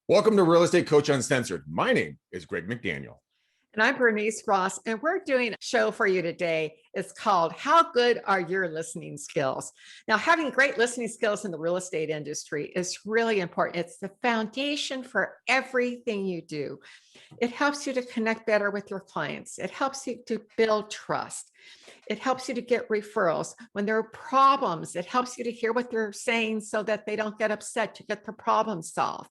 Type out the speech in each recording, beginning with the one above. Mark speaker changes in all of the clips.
Speaker 1: Welcome to Real Estate Coach Uncensored. My name is Greg McDaniel.
Speaker 2: And I'm Bernice Ross, and we're doing a show for you today. It's called How Good Are Your Listening Skills? Now, having great listening skills in the real estate industry is really important. It's the foundation for everything you do. It helps you to connect better with your clients. It helps you to build trust. It helps you to get referrals. When there are problems, it helps you to hear what they're saying so that they don't get upset to get the problem solved.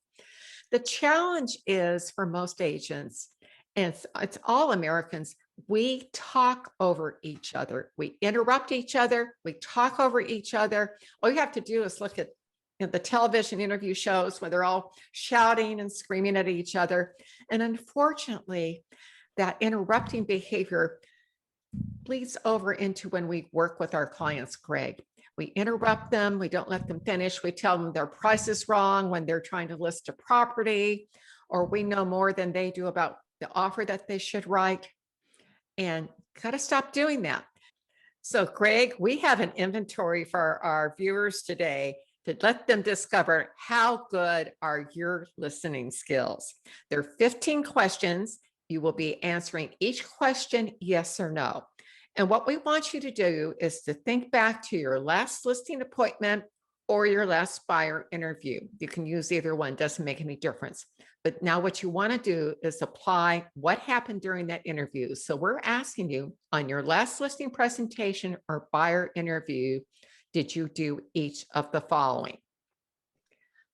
Speaker 2: The challenge is for most agents, and it's all Americans, we talk over each other. We interrupt each other. We talk over each other. All you have to do is look at the television interview shows where they're all shouting and screaming at each other. And unfortunately, that interrupting behavior bleeds over into when we work with our clients, Greg. We interrupt them. We don't let them finish. We tell them their price is wrong when they're trying to list a property, or we know more than they do about the offer that they should write. And got to stop doing that. So, Greg, we have an inventory for our viewers today to let them discover how good are your listening skills. There are 15 questions. You will be answering each question yes or no. And what we want you to do is to think back to your last listing appointment or your last buyer interview. You can use either one, doesn't make any difference. But now what you want to do is apply what happened during that interview. So we're asking you, on your last listing presentation or buyer interview, did you do each of the following?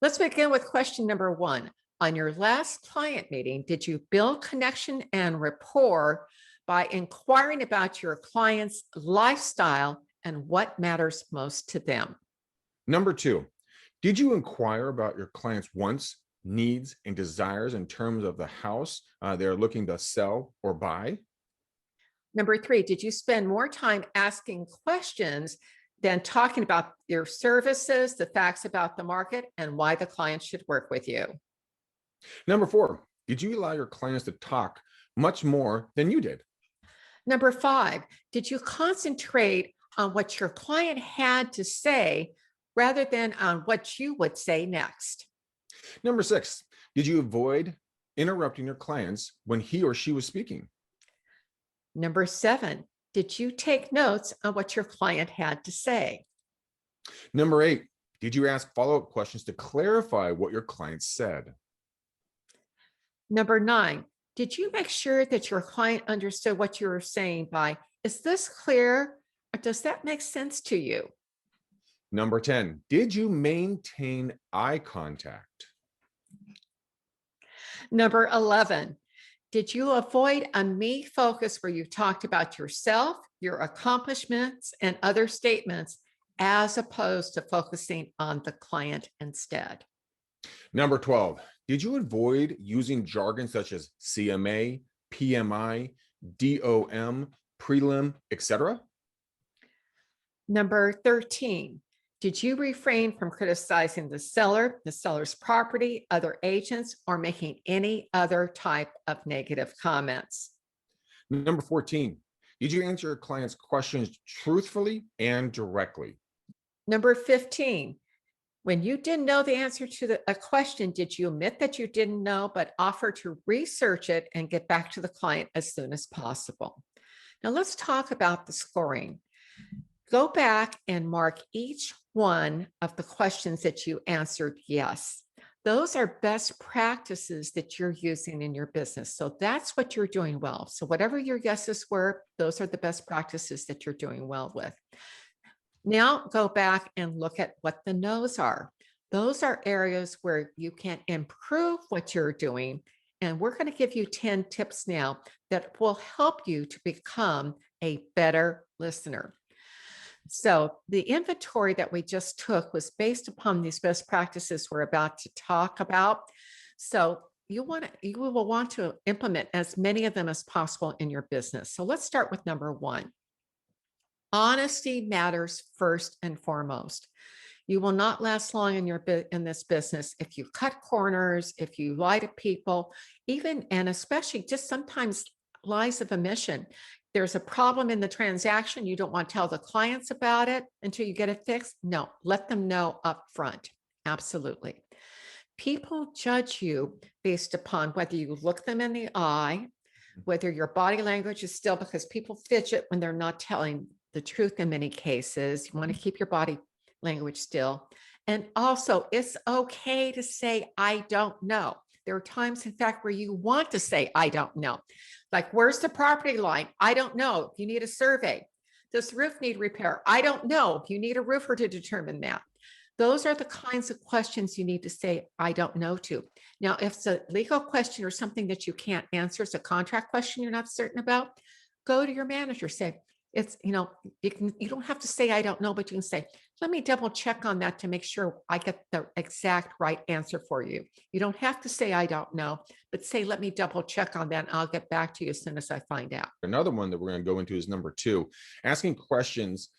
Speaker 2: Let's begin with question number 1. On your last client meeting, did you build connection and rapport by inquiring about your client's lifestyle and what matters most to them?
Speaker 1: Number 2, did you inquire about your client's wants, needs, and desires in terms of the house they're looking to sell or buy?
Speaker 2: Number 3, did you spend more time asking questions than talking about your services, the facts about the market, and why the client should work with you?
Speaker 1: Number 4, did you allow your clients to talk much more than you did?
Speaker 2: Number 5, did you concentrate on what your client had to say rather than on what you would say next?
Speaker 1: Number 6, did you avoid interrupting your clients when he or she was speaking?
Speaker 2: Number 7, did you take notes on what your client had to say?
Speaker 1: Number 8, did you ask follow-up questions to clarify what your client said?
Speaker 2: Number 9, did you make sure that your client understood what you were saying by, is this clear? Or does that make sense to you?
Speaker 1: Number 10, did you maintain eye contact?
Speaker 2: Number 11, did you avoid a me focus where you talked about yourself, your accomplishments, and other statements, as opposed to focusing on the client instead?
Speaker 1: Number 12, did you avoid using jargon such as CMA, PMI, DOM, prelim, etc.?
Speaker 2: Number 13, did you refrain from criticizing the seller, the seller's property, other agents, or making any other type of negative comments?
Speaker 1: Number 14, did you answer your client's questions truthfully and directly?
Speaker 2: Number 15, when you didn't know the answer to a question, did you admit that you didn't know, but offer to research it and get back to the client as soon as possible? Now let's talk about the scoring. Go back and mark each one of the questions that you answered yes. Those are best practices that you're using in your business. So that's what you're doing well. So whatever your yeses were, those are the best practices that you're doing well with. Now go back and look at what the no's are. Those are areas where you can improve what you're doing. And we're going to give you 10 tips now that will help you to become a better listener. So the inventory that we just took was based upon these best practices we're about to talk about. So you will want to implement as many of them as possible in your business. So let's start with number 1. Honesty matters first and foremost. You will not last long in this business if you cut corners, if you lie to people, even and especially just sometimes lies of omission. There's a problem in the transaction. You don't want to tell the clients about it until you get it fixed. No, let them know up front. Absolutely. People judge you based upon whether you look them in the eye, whether your body language is still, because people fidget when they're not telling the truth in many cases. You want to keep your body language still. And also, it's okay to say, I don't know. There are times, in fact, where you want to say, I don't know. Like, where's the property line? I don't know. You need a survey. Does the roof need repair? I don't know. You need a roofer to determine that. Those are the kinds of questions you need to say, I don't know to. Now, if it's a legal question or something that you can't answer, it's a contract question you're not certain about, go to your manager, say, it's, you don't have to say, I don't know, but you can say, let me double check on that to make sure I get the exact right answer for you. You don't have to say, I don't know, but say, let me double check on that. And I'll get back to you as soon as I find out.
Speaker 1: Another one that we're going to go into is number 2. Asking questions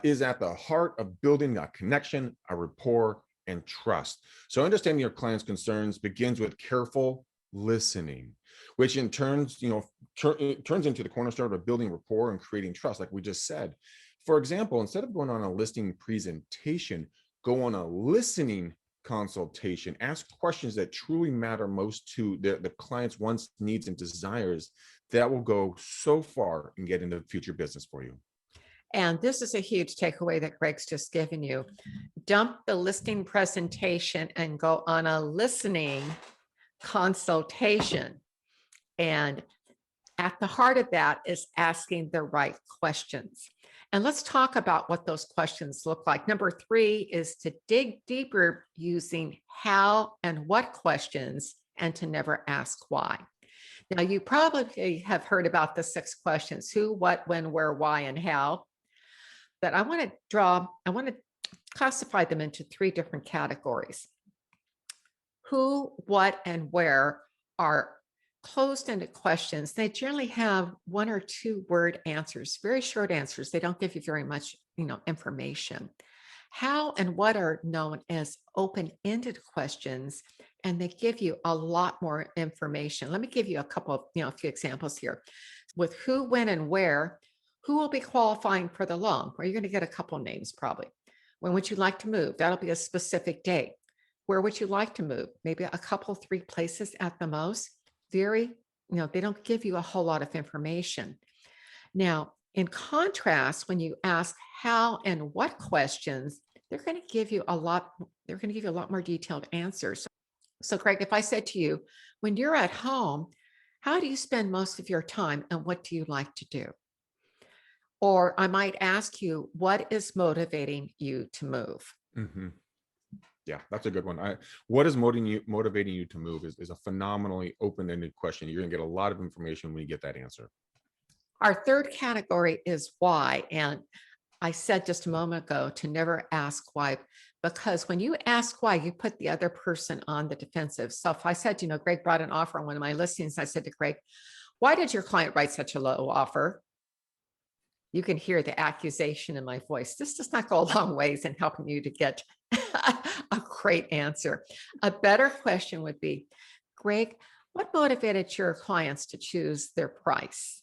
Speaker 1: is at the heart of building a connection, a rapport, and trust. So understanding your client's concerns begins with careful listening, which in turns, turns into the cornerstone of building rapport and creating trust, like we just said. For example, instead of going on a listing presentation, go on a listening consultation. Ask questions that truly matter most to the client's wants, needs, and desires. That will go so far in getting the future business for you.
Speaker 2: And this is a huge takeaway that Greg's just given you. Dump the listing presentation and go on a listening consultation. And at the heart of that is asking the right questions. And let's talk about what those questions look like. Number 3 is to dig deeper using how and what questions, and to never ask why. Now, you probably have heard about the 6 questions: who, what, when, where, why, and how. But I want to classify them into 3 different categories. Who, what, and where are closed-ended questions. They generally have 1 or 2 word answers, very short answers. They don't give you very much, information. How and what are known as open-ended questions, and they give you a lot more information. Let me give you a couple of, a few examples here. With who, when, and where, who will be qualifying for the loan? Well, you're going to get a couple names probably. When would you like to move? That'll be a specific date. Where would you like to move? Maybe a couple, 3 places at the most. They don't give you a whole lot of information. Now, in contrast, when you ask how and what questions, they're going to give you a lot more detailed answers. So, Greg, if I said to you, when you're at home, how do you spend most of your time and what do you like to do? Or I might ask you, what is motivating you to move?
Speaker 1: Mm-hmm. Yeah, that's a good one. What is motivating you to move is a phenomenally open-ended question. You're going to get a lot of information when you get that answer.
Speaker 2: Our third category is why. And I said just a moment ago to never ask why, because when you ask why, you put the other person on the defensive. So if I said, Greg brought an offer on one of my listings, I said to Greg, why did your client write such a low offer? You can hear the accusation in my voice. This does not go a long ways in helping you to get a great answer. A better question would be, Greg, what motivated your clients to choose their price?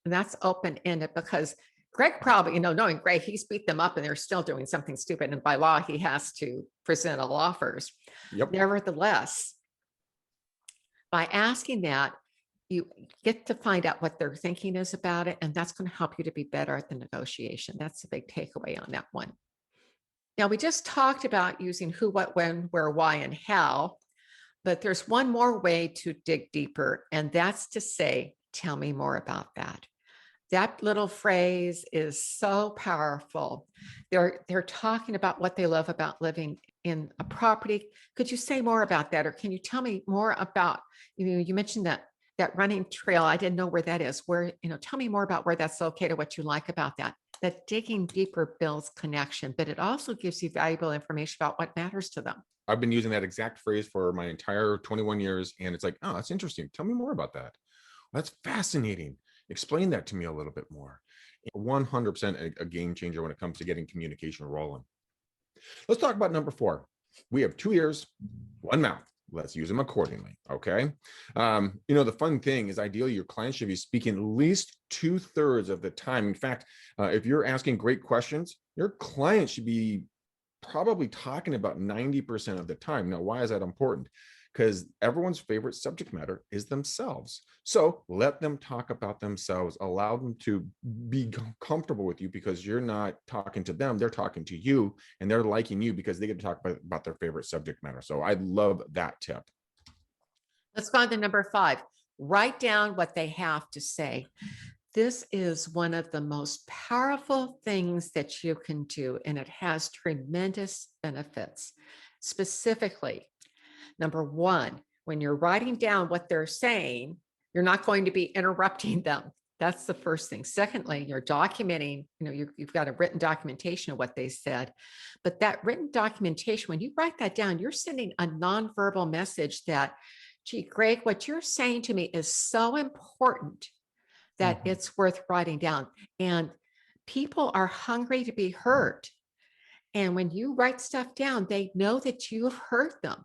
Speaker 2: And that's open-ended, because Greg probably, knowing Greg, he's beat them up and they're still doing something stupid. And by law, he has to present all offers.
Speaker 1: Yep.
Speaker 2: Nevertheless, by asking that, you get to find out what their thinking is about it. And that's going to help you to be better at the negotiation. That's a big takeaway on that one. Now, we just talked about using who, what, when, where, why, and how, but there's one more way to dig deeper, and that's to say, tell me more about that. That little phrase is so powerful. They're talking about what they love about living in a property. Could you say more about that? Or can you tell me more about, you mentioned that running trail. I didn't know where that is. Tell me more about where that's located, what you like about that. That digging deeper builds connection, but it also gives you valuable information about what matters to them.
Speaker 1: I've been using that exact phrase for my entire 21 years. And it's like, oh, that's interesting. Tell me more about that. That's fascinating. Explain that to me a little bit more. 100% a game changer when it comes to getting communication rolling. Let's talk about number 4. We have 2 ears, 1 mouth. Let's use them accordingly. Okay. The fun thing is, ideally, your client should be speaking at least 2/3 of the time. In fact, if you're asking great questions, your client should be probably talking about 90% of the time. Now, why is that important? Because everyone's favorite subject matter is themselves. So let them talk about themselves, allow them to be comfortable with you, because you're not talking to them, they're talking to you, and they're liking you because they get to talk about their favorite subject matter. So I love that tip.
Speaker 2: Let's go on to number 5. Write down what they have to say. This is one of the most powerful things that you can do, and it has tremendous benefits. Specifically, number 1, when you're writing down what they're saying, you're not going to be interrupting them. That's the first thing. Secondly, you're documenting, you've got a written documentation of what they said. But that written documentation, when you write that down, you're sending a nonverbal message that, gee, Greg, what you're saying to me is so important that it's worth writing down. And people are hungry to be heard. And when you write stuff down, they know that you have heard them.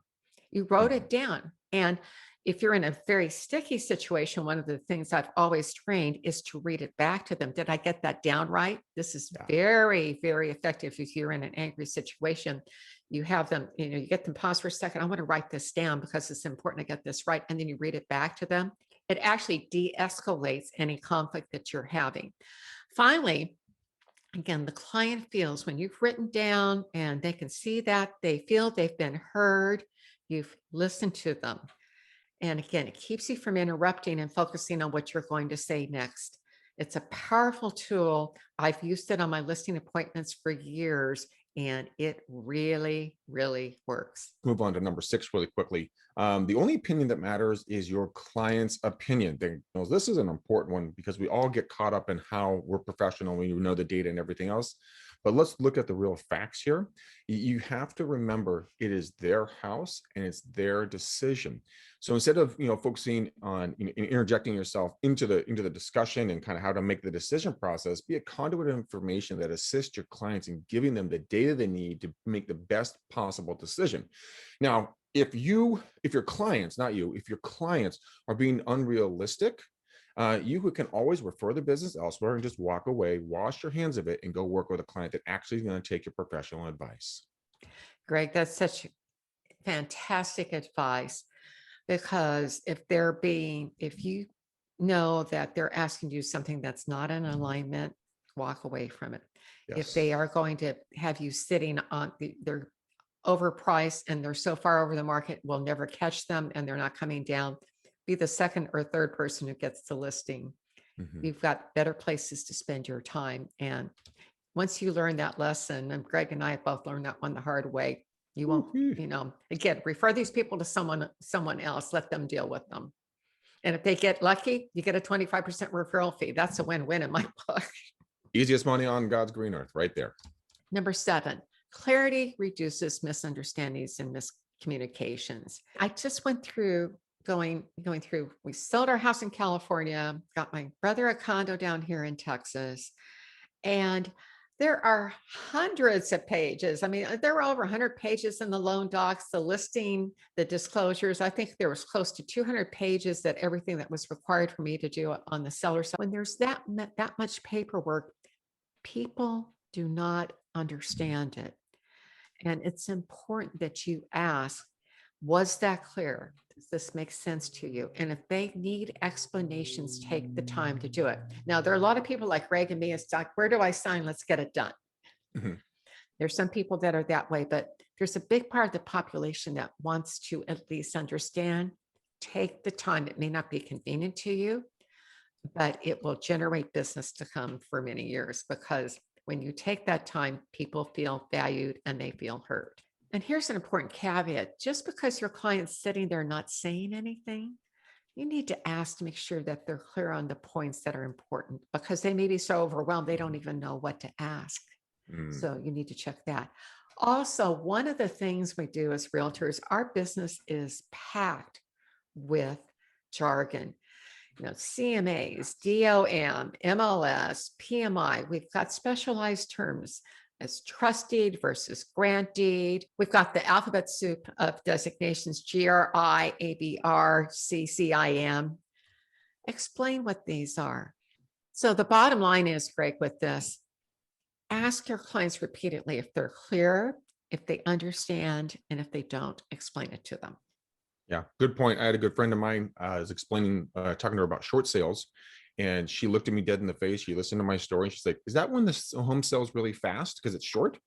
Speaker 2: You wrote it down. And if you're in a very sticky situation, one of the things I've always trained is to read it back to them. Did I get that down right? This is very, very effective if you're in an angry situation. You have them, you get them pause for a second. I want to write this down because it's important to get this right. And then you read it back to them. It actually de-escalates any conflict that you're having. Finally, again, the client feels when you've written down and they can see that, they feel they've been heard, you've listened to them. And again, it keeps you from interrupting and focusing on what you're going to say next. It's a powerful tool. I've used it on my listing appointments for years, and it really, really works.
Speaker 1: Move on to number 6 really quickly. The only opinion that matters is your client's opinion. This is an important one because we all get caught up in how we're professional when you know the data and everything else. But let's look at the real facts here. You have to remember it is their house and it's their decision. So instead of focusing on interjecting yourself into the discussion and kind of how to make the decision process, be a conduit of information that assists your clients in giving them the data they need to make the best possible decision. Now, if your clients, not you, if your clients are being unrealistic, you can always refer the business elsewhere and just walk away, wash your hands of it, and go work with a client that actually is going to take your professional advice.
Speaker 2: Greg, that's such fantastic advice, because if you know that they're asking you something that's not in alignment, walk away from it. If
Speaker 1: Yes.
Speaker 2: they are going to have you sitting on, they're overpriced and they're so far over the market, we'll never catch them and they're not coming down, be the second or third person who gets the listing. You've got better places to spend your time. And once you learn that lesson, and Greg and I have both learned that one the hard way, you won't, again, refer these people to someone else, let them deal with them. And if they get lucky, you get a 25% referral fee. That's a win-win in my book.
Speaker 1: Easiest money on God's green earth, right there.
Speaker 2: Number 7, clarity reduces misunderstandings and miscommunications. I just went through going through, we sold our house in California, got my brother a condo down here in Texas, and there are hundreds of pages. I mean, there were over 100 pages in the loan docs, the listing, the disclosures. I think there was close to 200 pages, that everything that was required for me to do on the seller side. When there's that much paperwork, people do not understand it. And it's important that you ask, was that clear? Does this make sense to you? And if they need explanations, take the time to do it. Now, there are a lot of people like Greg and me. It's like, where do I sign? Let's get it done. There's some people that are that way, but there's a big part of the population that wants to at least understand. Take the time. It may not be convenient to you, but it will generate business to come for many years, because when you take that time, people feel valued and they feel heard. And here's an important caveat. Just because your client's sitting there not saying anything, you need to ask to make sure that they're clear on the points that are important, because they may be so overwhelmed, they don't even know what to ask. So you need to check that. Also, one of the things we do as realtors, our business is packed with jargon. CMAs, DOM, MLS, PMI. We've got specialized terms as trust deed versus grant deed. We've got the alphabet soup of designations, GRI, ABR, CCIM. Explain what these are. So the bottom line is, Greg, with this, ask your clients repeatedly if they're clear, if they understand, and if they don't, explain it to them.
Speaker 1: Yeah, good point. I had a good friend of mine was explaining, talking to her about short sales, and she looked at me dead in the face. She listened to my story. She's like, "Is that when the home sells really fast because it's short?"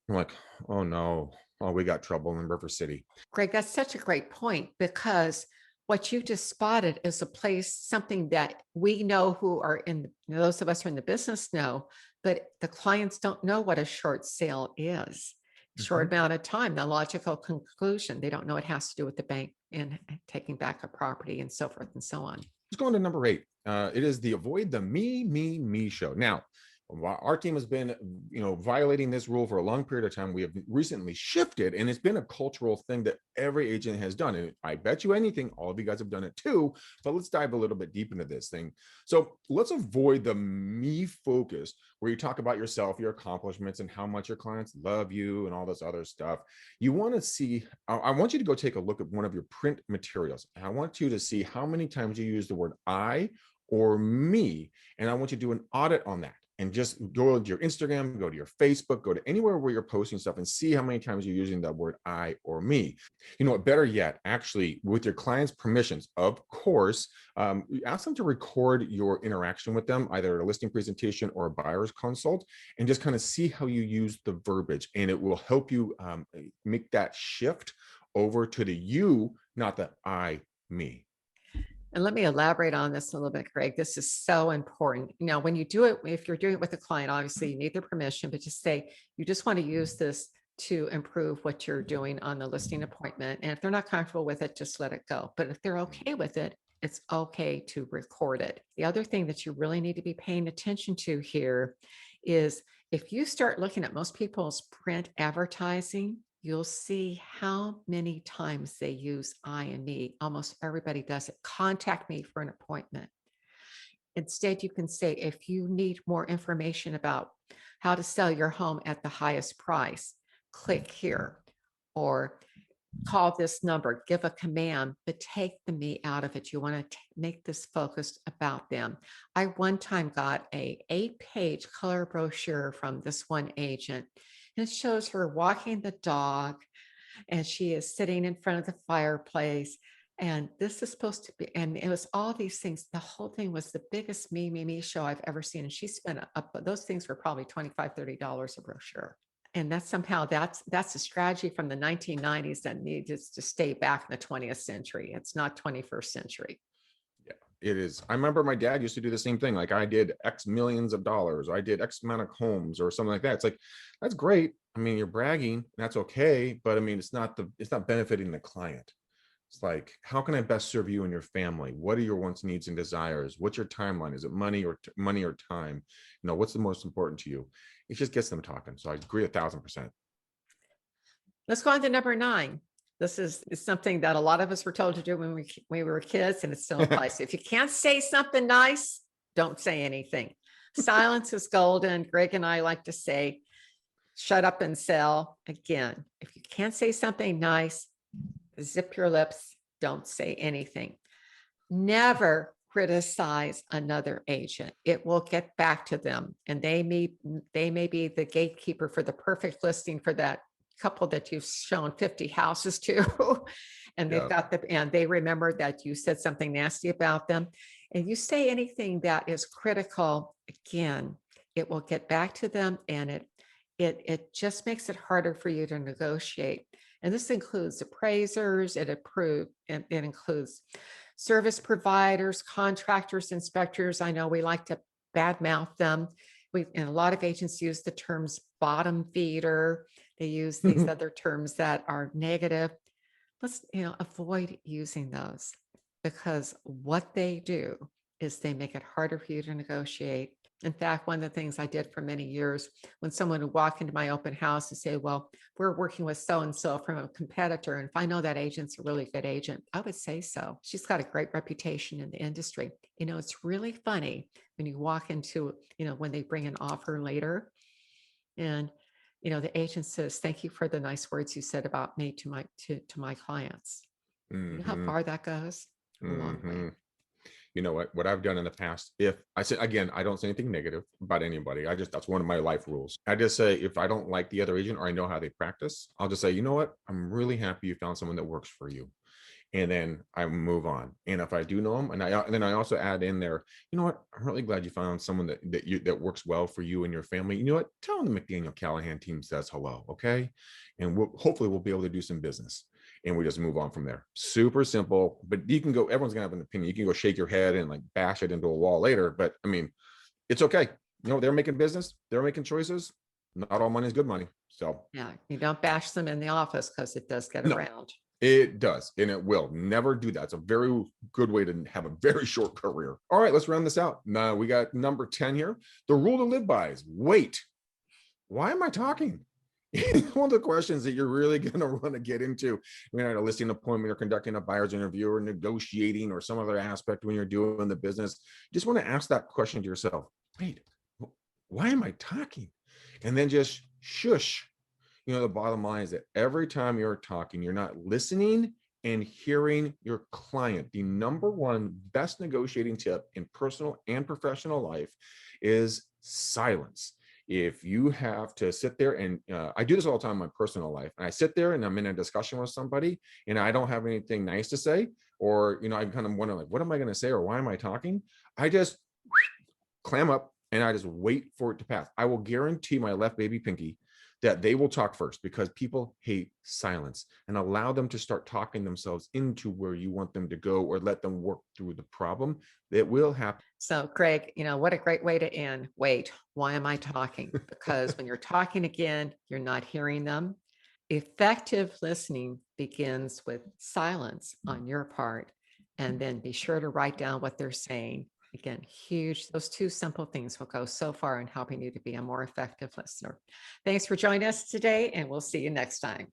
Speaker 1: I'm like, "Oh no, oh we got trouble in River City."
Speaker 2: Greg, that's such a great point, because what you just spotted is a place, something that we know, who are in, those of us who are in the business know, but the clients don't know what a short sale is. Short
Speaker 1: Mhm.
Speaker 2: amount of time, the logical conclusion. They don't know it has to do with the bank and taking back a property and so forth and so on.
Speaker 1: Let's go on to number 8. It is the avoid the me show. Now, while our team has been, violating this rule for a long period of time, we have recently shifted, and it's been a cultural thing that every agent has done. And I bet you anything, all of you guys have done it too. But let's dive a little bit deep into this thing. So let's avoid the me focus, where you talk about yourself, your accomplishments, and how much your clients love you, and all this other stuff. You want to see, I want you to go take a look at one of your print materials. And I want you to see how many times you use the word I or me. And I want you to do an audit on that. And just go to your Instagram, go to your Facebook, go to anywhere where you're posting stuff, and see how many times you're using that word I or me. You know what, better yet, actually, with your client's permissions, of course, ask them to record your interaction with them, either a listing presentation or a buyer's consult, and just kind of see how you use the verbiage. And it will help you make that shift over to the you, not the I, me.
Speaker 2: And let me elaborate on this a little bit, Greg. This is so important. Now, when you do it, if you're doing it with a client, obviously you need their permission, but just say you just want to use this to improve what you're doing on the listing appointment. And if they're not comfortable with it, just let it go. But if they're okay with it, it's okay to record it. The other thing that you really need to be paying attention to here is, if you start looking at most people's print advertising, you'll see how many times they use I and me. Almost everybody does it. Contact me for an appointment. Instead, you can say, if you need more information about how to sell your home at the highest price, click here, or call this number, give a command, but take the me out of it. You want to make this focused about them. I one time got a 8-page color brochure from this one agent, and it shows her walking the dog, and she is sitting in front of the fireplace. And this is supposed to be, and it was all these things. The whole thing was the biggest me show I've ever seen. And she spent up, those things were probably $25-$30 a brochure. And that's somehow, that's a strategy from the 1990s that needs to stay back in the 20th century. It's not 21st century.
Speaker 1: Yeah, it is. I remember my dad used to do the same thing. Like, I did X millions of dollars, or I did X amount of homes, or something like that. It's like, that's great. I mean, you're bragging, that's okay. But I mean, it's not benefiting the client. It's like, how can I best serve you and your family? What are your wants, needs, and desires? What's your timeline? Is it money or time? What's the most important to you? It just gets them talking. So I agree 1,000%.
Speaker 2: Let's go on to number 9. This is something that a lot of us were told to do when we were kids, and it still applies. If you can't say something nice, don't say anything. Silence is golden. Greg and I like to say, shut up and sell. Again, if you can't say something nice, zip your lips, don't say anything. Never criticize another agent. It will get back to them, and they may be the gatekeeper for the perfect listing for that couple that you've shown 50 houses to. And they've
Speaker 1: Yeah.
Speaker 2: and they remember that you said something nasty about them. And you say anything that is critical, again, it will get back to them, and it just makes it harder for you to negotiate. And this includes appraisers, it includes service providers, contractors, inspectors. I know we like to badmouth them. And a lot of agents use the terms bottom feeder. They use these other terms that are negative. Let's avoid using those, because what they do is they make it harder for you to negotiate. In fact, one of the things I did for many years, when someone would walk into my open house and say, well, we're working with so-and-so from a competitor, and if I know that agent's a really good agent, I would say so. She's got a great reputation in the industry. It's really funny when you walk into, when they bring an offer later, and the agent says, thank you for the nice words you said about me to my clients. You know how
Speaker 1: Mm-hmm.
Speaker 2: far that goes? A long way.
Speaker 1: you know what I've done in the past, if I say, again, I don't say anything negative about anybody. That's one of my life rules. I just say, if I don't like the other agent or I know how they practice, I'll just say, you know what, I'm really happy you found someone that works for you. And then I move on. And if I do know them, and then I also add in there, you know what, I'm really glad you found someone that works well for you and your family. You know what, tell them the McDaniel Callahan team says hello, okay? And hopefully we'll be able to do some business. And we just move on from there. Super simple, but you can go, everyone's gonna have an opinion. You can go shake your head and like bash it into a wall later, but I mean, it's okay. You know, they're making business, they're making choices. Not all money is good money. So
Speaker 2: Yeah, you don't bash them in the office because it does get
Speaker 1: no,
Speaker 2: around.
Speaker 1: it does, and it will. Never do that. It's a very good way to have a very short career. All right, let's round this out. Now we got number 10 here. The rule to live by is wait. Why am I talking? One of the questions that you're really going to want to get into when you're at a listing appointment or conducting a buyer's interview or negotiating or some other aspect when you're doing the business, you just want to ask that question to yourself. Wait, why am I talking? And then just shush. You know, the bottom line is that every time you're talking, you're not listening and hearing your client. The number one best negotiating tip in personal and professional life is silence. If you have to sit there and I do this all the time in my personal life, and I sit there and I'm in a discussion with somebody and I don't have anything nice to say, or, you know, I kind of wonder like, what am I going to say? Or why am I talking? I just clam up and I just wait for it to pass. I will guarantee my left baby pinky that they will talk first, because people hate silence, and allow them to start talking themselves into where you want them to go, or let them work through the problem that will happen.
Speaker 2: So, Craig, what a great way to end. Wait, why am I talking? Because when you're talking again, you're not hearing them. Effective listening begins with silence on your part, and then be sure to write down what they're saying. Again, huge. Those two simple things will go so far in helping you to be a more effective listener. Thanks for joining us today, and we'll see you next time.